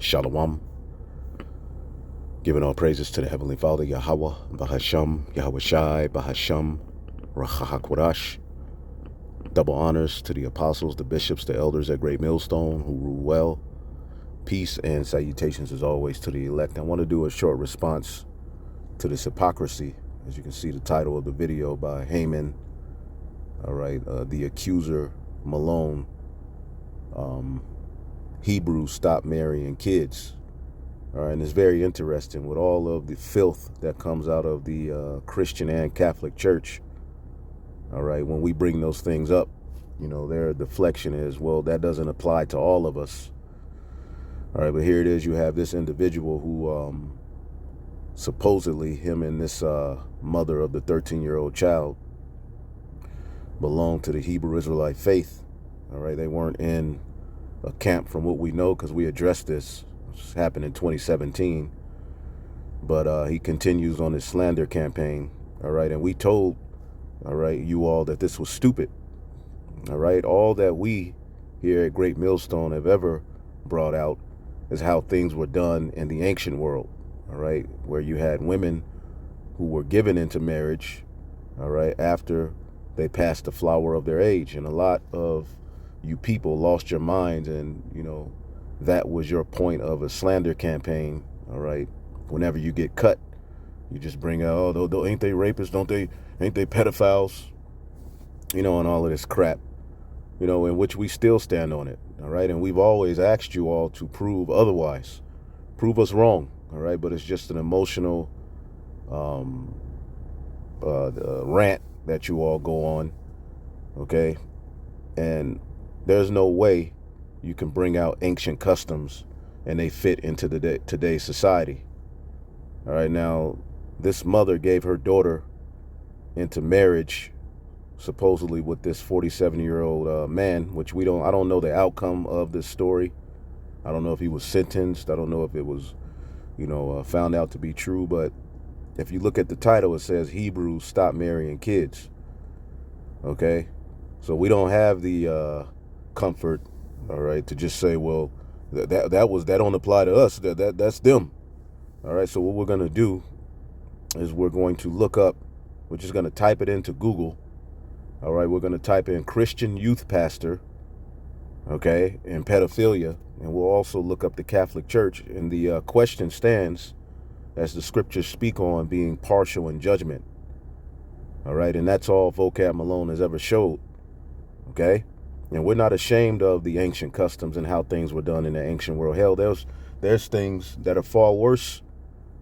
Shalom. Giving all praises to the Heavenly Father, Yahweh, Bahasham, Yahweh Shai, Bahasham, Rachahakwadash. Double honors to the apostles, the bishops, the elders at Great Millstone who rule well. Peace and salutations as always to the elect. I want to do a short response to this hypocrisy. As you can see, the title of the video by Haman. All right, the accuser, Malone. Hebrews stop marrying kids. All right, and it's very interesting with all of the filth that comes out of the Christian and Catholic Church. All right, when we bring those things up, you know, their deflection is, well, that doesn't apply to all of us. All right, but here it is. You have this individual who supposedly him and this mother of the 13-year-old child belonged to the Hebrew Israelite faith. All right, they weren't in a camp from what we know, because we addressed this. This happened in 2017. But he continues on his slander campaign. All right, and we told, all right, you all that this was stupid. All right, all that we here at Great Millstone have ever brought out is how things were done in the ancient world. All right, where you had women who were given into marriage, all right, after they passed the flower of their age. And a lot of you people lost your minds, and, you know, that was your point of a slander campaign. All right, whenever you get cut, you just bring out, oh, ain't they rapists? Ain't they pedophiles? You know, and all of this crap, you know, in which we still stand on it. All right, and we've always asked you all to prove otherwise, prove us wrong. All right, but it's just an emotional rant that you all go on. Okay, and there's no way you can bring out ancient customs and they fit into today's society. All right, now this mother gave her daughter into marriage supposedly with this 47-year-old man, which I don't know the outcome of this story. I don't know if he was sentenced. I don't know if it was, you know, found out to be true. But if you look at the title, it says Hebrews stop marrying kids. Okay, so we don't have the comfort, all right, to just say, well, that don't apply to us. That's them. All right, so what we're gonna do is we're going to look up. We're just gonna type it into Google. All right, we're gonna type in Christian youth pastor, okay, and pedophilia, and we'll also look up the Catholic Church. And the question stands, as the scriptures speak on being partial in judgment. All right, and that's all Vocab Malone has ever showed. Okay, and we're not ashamed of the ancient customs and how things were done in the ancient world. Hell, there's things that are far worse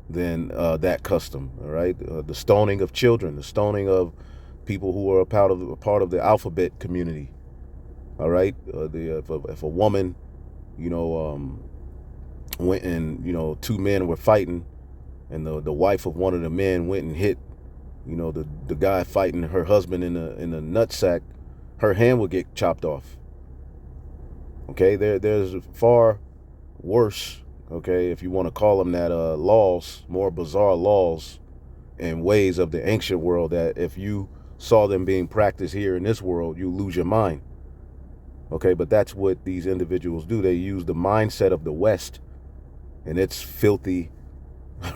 than that custom. All right, the stoning of children, the stoning of people who are a part of the alphabet community. All right, if a woman, you know, went and, you know, two men were fighting, and the wife of one of the men went and hit, you know, the guy fighting her husband in the nutsack, her hand would get chopped off. Okay, there's far worse, okay, if you want to call them that, laws, more bizarre laws and ways of the ancient world that if you saw them being practiced here in this world, you lose your mind. Okay, but that's what these individuals do. They use the mindset of the West and its filthy,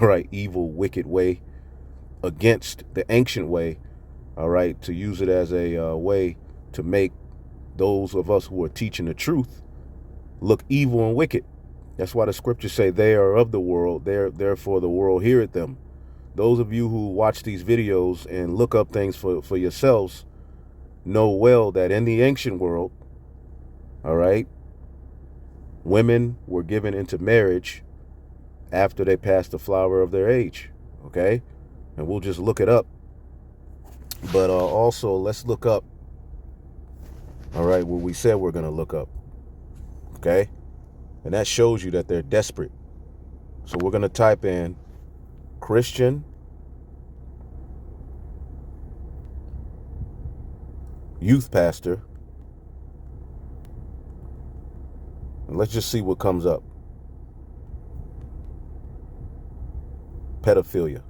right, evil, wicked way against the ancient way, all right, to use it as a way to make those of us who are teaching the truth look evil and wicked. That's why the scriptures say they are of the world, therefore the world heareth them. Those of you who watch these videos and look up things for yourselves know well that in the ancient world, all right, women were given into marriage after they passed the flower of their age. Okay, and we'll just look it up. But also, let's look up, all right, what we said we're going to look up. Okay, and that shows you that they're desperate. So we're going to type in Christian youth pastor, and let's just see what comes up. Pedophilia.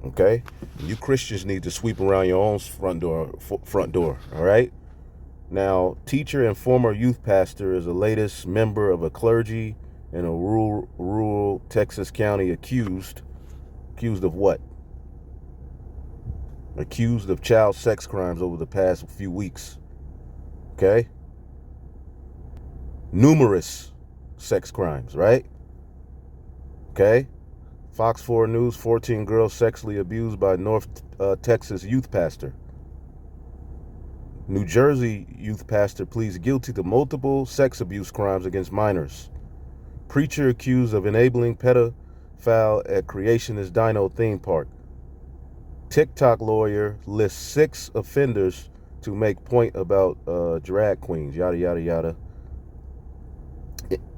Okay, you Christians need to sweep around your own front door. All right, Now, teacher and former youth pastor is the latest member of a clergy in a rural Texas county accused of what? Accused of child sex crimes over the past few weeks. Okay? Numerous sex crimes, right? Okay? Fox 4 News, 14 girls sexually abused by North Texas youth pastor. New Jersey youth pastor pleads guilty to multiple sex abuse crimes against minors. Preacher accused of enabling pedophile at Creationist Dino theme park. TikTok lawyer lists 6 offenders to make point about drag queens, yada, yada, yada.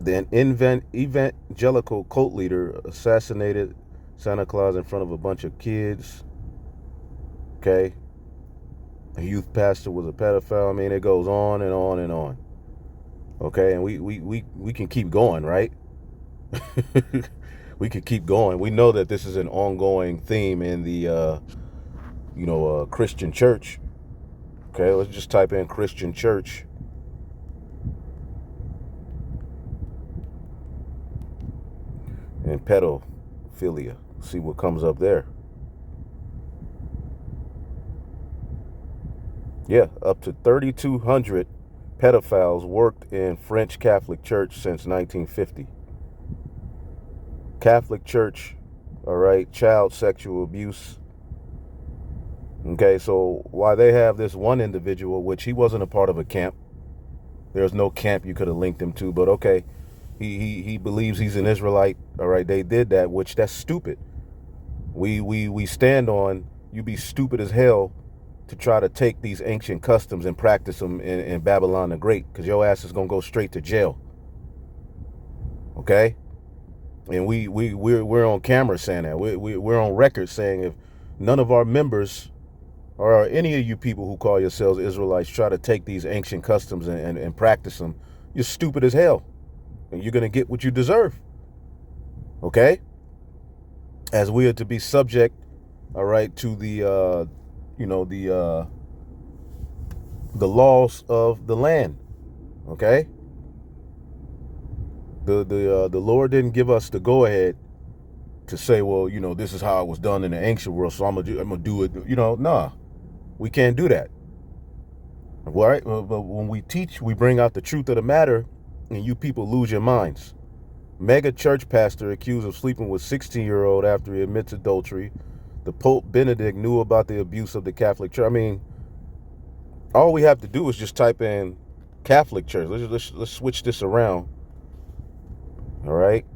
The evangelical cult leader assassinated Santa Claus in front of a bunch of kids. Okay. A youth pastor was a pedophile. I mean, it goes on and on and on. Okay, and we can keep going, right? We can keep going. We know that this is an ongoing theme in the Christian church. Okay, let's just type in Christian church. And pedophilia. See what comes up there. Yeah, up to 3,200 pedophiles worked in French Catholic Church since 1950. Catholic Church, all right, child sexual abuse. Okay, so why they have this one individual, which he wasn't a part of a camp. There's no camp you could have linked him to, but okay, he believes he's an Israelite. All right, they did that, which that's stupid. We stand on you be stupid as hell to try to take these ancient customs and practice them in Babylon the Great, because your ass is gonna go straight to jail. Okay, and we're on camera saying that. We're on record saying if none of our members or any of you people who call yourselves Israelites try to take these ancient customs and practice them, you're stupid as hell, and you're gonna get what you deserve. Okay, as we are to be subject, all right, to the the laws of the land. Okay, the Lord didn't give us the go ahead to say, well, this is how it was done in the ancient world, so I'm gonna do it. Nah, we can't do that. All right, but when we teach, we bring out the truth of the matter, and you people lose your minds. Mega church pastor accused of sleeping with 16-year-old after he admits adultery. The Pope Benedict knew about the abuse of the Catholic Church. I mean, all we have to do is just type in Catholic Church. Let's switch this around. All right.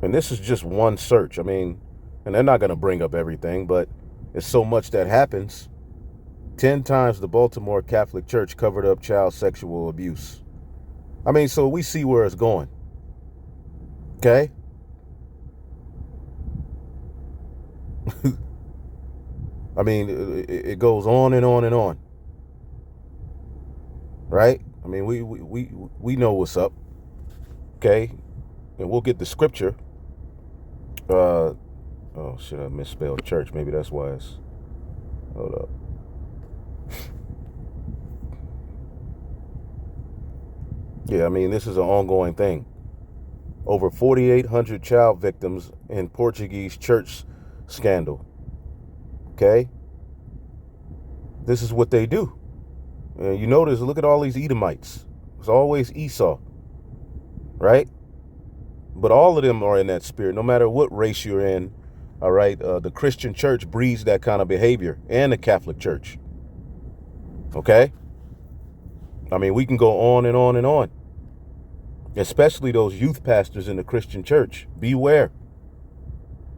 And this is just one search. I mean, and they're not going to bring up everything, but it's so much that happens. 10 times the Baltimore Catholic Church covered up child sexual abuse. I mean, so we see where it's going. Okay? I mean, it goes on and on and on. Right? I mean, we know what's up. Okay? And we'll get the scripture. Oh shit, I misspelled church. Maybe that's why it's... Hold up. Yeah, I mean, this is an ongoing thing. Over 4,800 child victims in Portuguese church scandal. Okay? This is what they do. And you notice, look at all these Edomites. It's always Esau. Right? But all of them are in that spirit, no matter what race you're in. All right? The Christian church breeds that kind of behavior, and the Catholic Church. Okay? I mean, we can go on and on and on. Especially those youth pastors in the Christian church. Beware.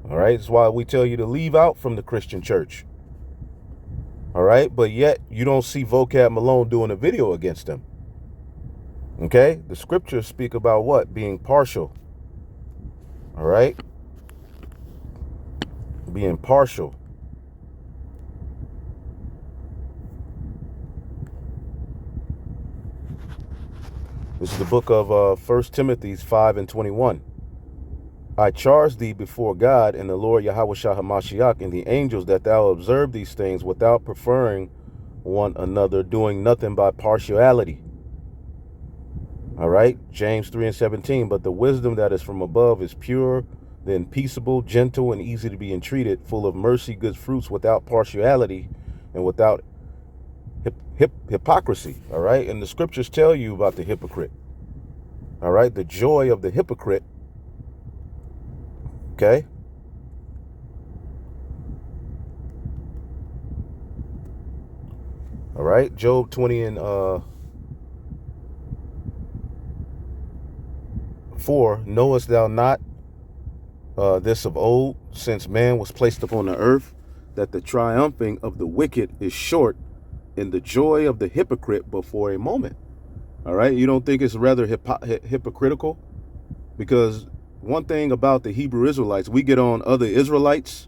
All right? That's why we tell you to leave out from the Christian church. All right? But yet, you don't see Vocab Malone doing a video against them. Okay? The scriptures speak about what? Being partial. All right? Being partial. This is the book of 1 Timothy 5 and 21. I charge thee before God and the Lord Yahweh Shah HaMashiach and the angels that thou observe these things without preferring one another, doing nothing by partiality. All right, James 3:17. But the wisdom that is from above is pure, then peaceable, gentle, and easy to be entreated, full of mercy, good fruits, without partiality, and without hypocrisy. All right, and the scriptures tell you about the hypocrite. All right, the joy of the hypocrite. Okay. All right, Job 20 and 4. Knowest thou not this of old, since man was placed upon the earth, that the triumphing of the wicked is short, and the joy of the hypocrite but for a moment. All right, you don't think it's rather hypocritical? Because one thing about the Hebrew Israelites, we get on other Israelites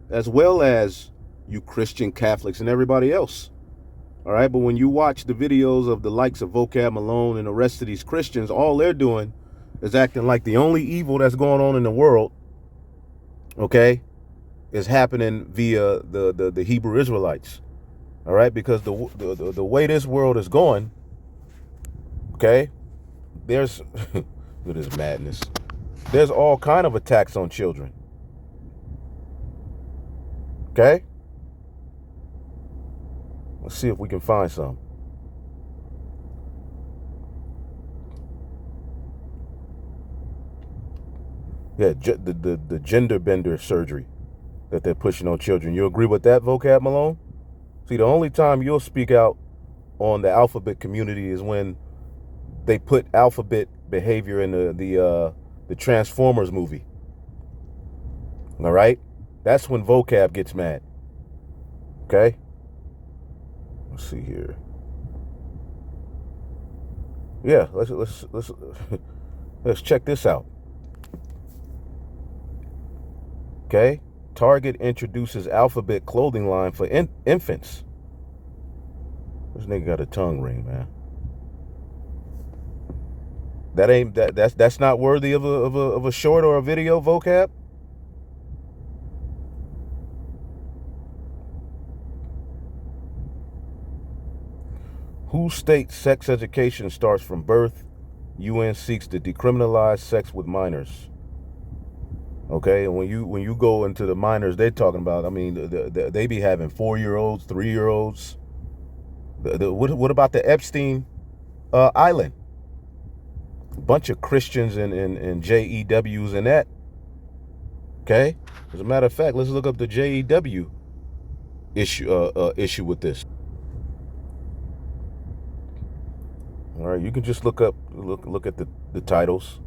as well as you Christian Catholics and everybody else. All right, but when you watch the videos of the likes of Vocab Malone and the rest of these Christians, all they're doing is acting like the only evil that's going on in the world, okay, is happening via the Hebrew Israelites. All right, because the way this world is going, okay, there's look at this madness. There's all kind of attacks on children. Okay, let's see if we can find some. Yeah, the gender bender surgery that they're pushing on children. You agree with that, Vocab Malone? See, the only time you'll speak out on the alphabet community is when they put alphabet behavior in the Transformers movie. All right, that's when Vocab gets mad. Okay, let's see here. Yeah, let's check this out. Okay, Target introduces alphabet clothing line for infants. This nigga got a tongue ring, man. That's not worthy of a short or a video, Vocab. Who states sex education starts from birth? UN seeks to decriminalize sex with minors. Okay, and when you go into the minors, they're talking about. I mean, they be having 4-year-olds, 3-year-olds. What about the Epstein Island? A bunch of Christians and JEWs in that. Okay, as a matter of fact, let's look up the JEW issue with this. All right, you can just look at the titles.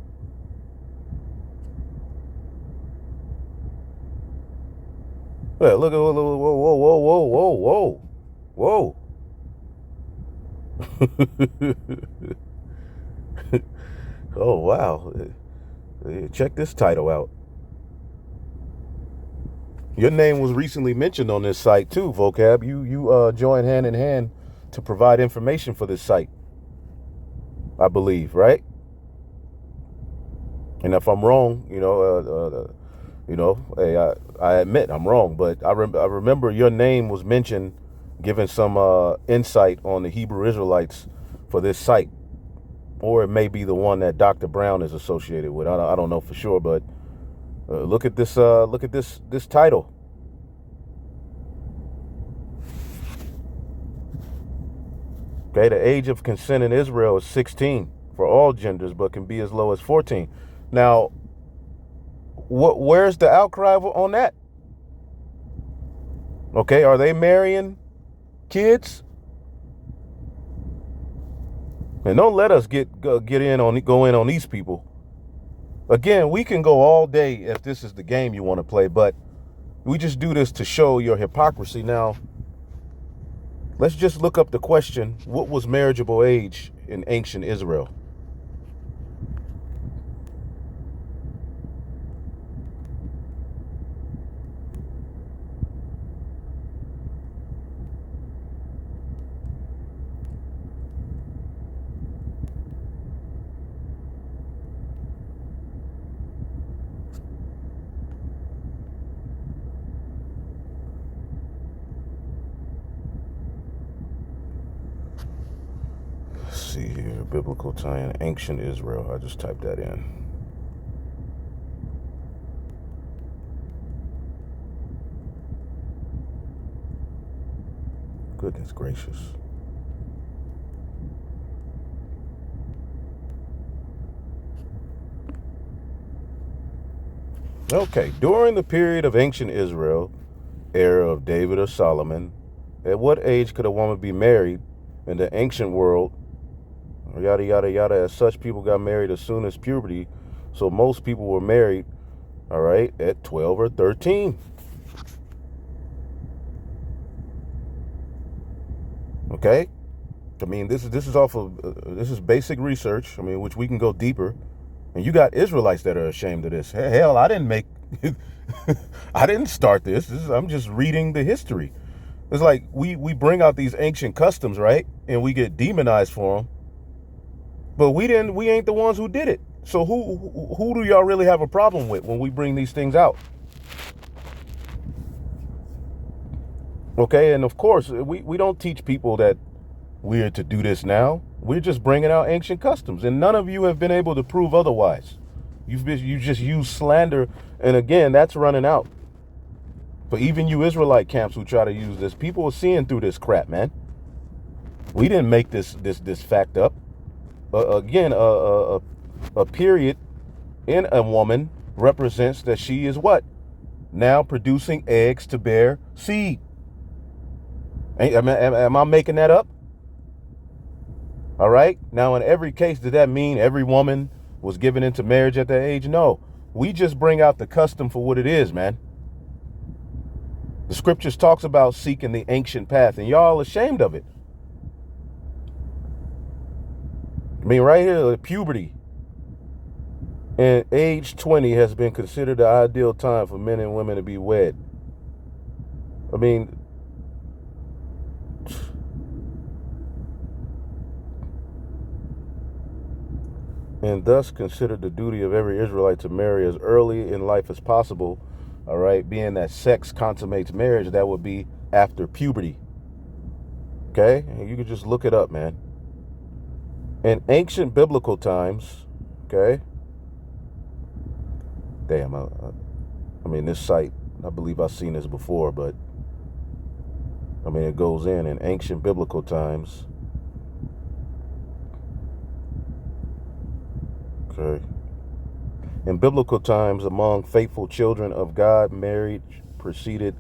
Yeah, look at whoa. Oh wow! Check this title out. Your name was recently mentioned on this site too, Vocab. You joined hand in hand to provide information for this site, I believe, right? And if I'm wrong, hey, I admit I'm wrong, but I remember your name was mentioned, giving some insight on the Hebrew Israelites for this site, or it may be the one that Dr. Brown is associated with. I don't know for sure, but look at this. Look at this title. Okay, the age of consent in Israel is 16 for all genders, but can be as low as 14. Now, where's the outcry on that? Okay, are they marrying kids? And don't let us go in on these people. Again, we can go all day if this is the game you want to play, but we just do this to show your hypocrisy. Now, let's just look up the question: what was marriageable age in ancient Israel? see here. Biblical time, ancient Israel. I just typed that in. Goodness gracious. Okay, during the period of ancient Israel, era of David or Solomon, at what age could a woman be married in the ancient world? Yada, yada, yada. As such, people got married as soon as puberty. So most people were married, all right, at 12 or 13. Okay? I mean, this is off of, this is basic research, I mean, which we can go deeper. And you got Israelites that are ashamed of this. Hell, I didn't make, I didn't start this. I'm just reading the history. It's like we bring out these ancient customs, right? And we get demonized for them. But we ain't the ones who did it. So who do y'all really have a problem with when we bring these things out? Okay, and of course, we don't teach people that we're to do this now. We're just bringing out ancient customs, and none of you have been able to prove otherwise. You just use slander, and again, that's running out. But even you Israelite camps who try to use this, people are seeing through this crap, man. We didn't make this fact up. Again, a period in a woman represents that she is what? Now producing eggs to bear seed. Am I making that up? All right. Now, in every case, did that mean every woman was given into marriage at that age? No. We just bring out the custom for what it is, man. The scriptures talks about seeking the ancient path, and y'all ashamed of it. I mean, right here, puberty and age 20 has been considered the ideal time for men and women to be wed. I mean, and thus considered the duty of every Israelite to marry as early in life as possible. All right, being that sex consummates marriage, that would be after puberty. Okay, and you can just look it up, man. In ancient biblical times, okay. Damn, I mean, this site, I believe I've seen this before, but I mean, it goes in ancient biblical times. Okay. In biblical times, among faithful children of God, marriage proceeded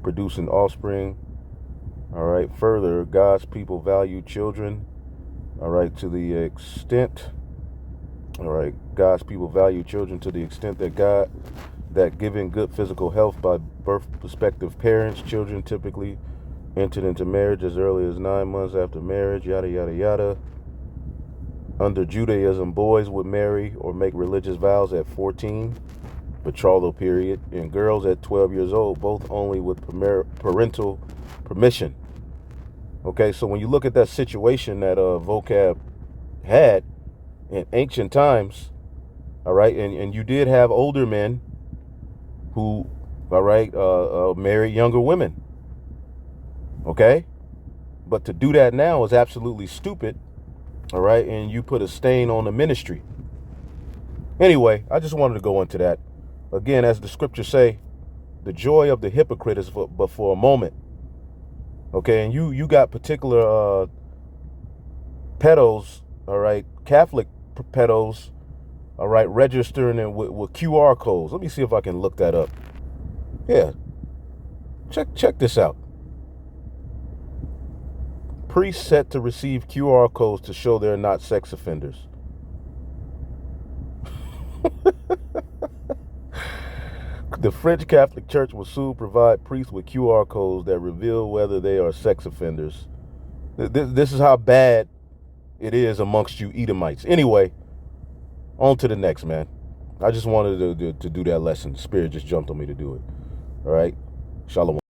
producing offspring. All right. Further, God's people value children. All right. To the extent. All right. God's people value children to the extent that given good physical health by birth prospective parents, children typically entered into marriage as early as 9 months after marriage. Yada, yada, yada. Under Judaism, boys would marry or make religious vows at 14, betrothal period, and girls at 12 years old, both only with parental permission. Okay, so when you look at that situation that Vocab had in ancient times, all right, and you did have older men who, all right, married younger women. Okay, but to do that now is absolutely stupid. All right, and you put a stain on the ministry. Anyway, I just wanted to go into that. Again, as the scriptures say, the joy of the hypocrite is but for a moment. Okay, and you got particular pedos, all right, Catholic pedos, all right, registering with QR codes. Let me see if I can look that up. Yeah, check this out. Priests set to receive QR codes to show they're not sex offenders. The French Catholic Church will soon provide priests with QR codes that reveal whether they are sex offenders. This is how bad it is amongst you Edomites. Anyway, on to the next, man. I just wanted to do that lesson. The Spirit just jumped on me to do it. All right. Shalom.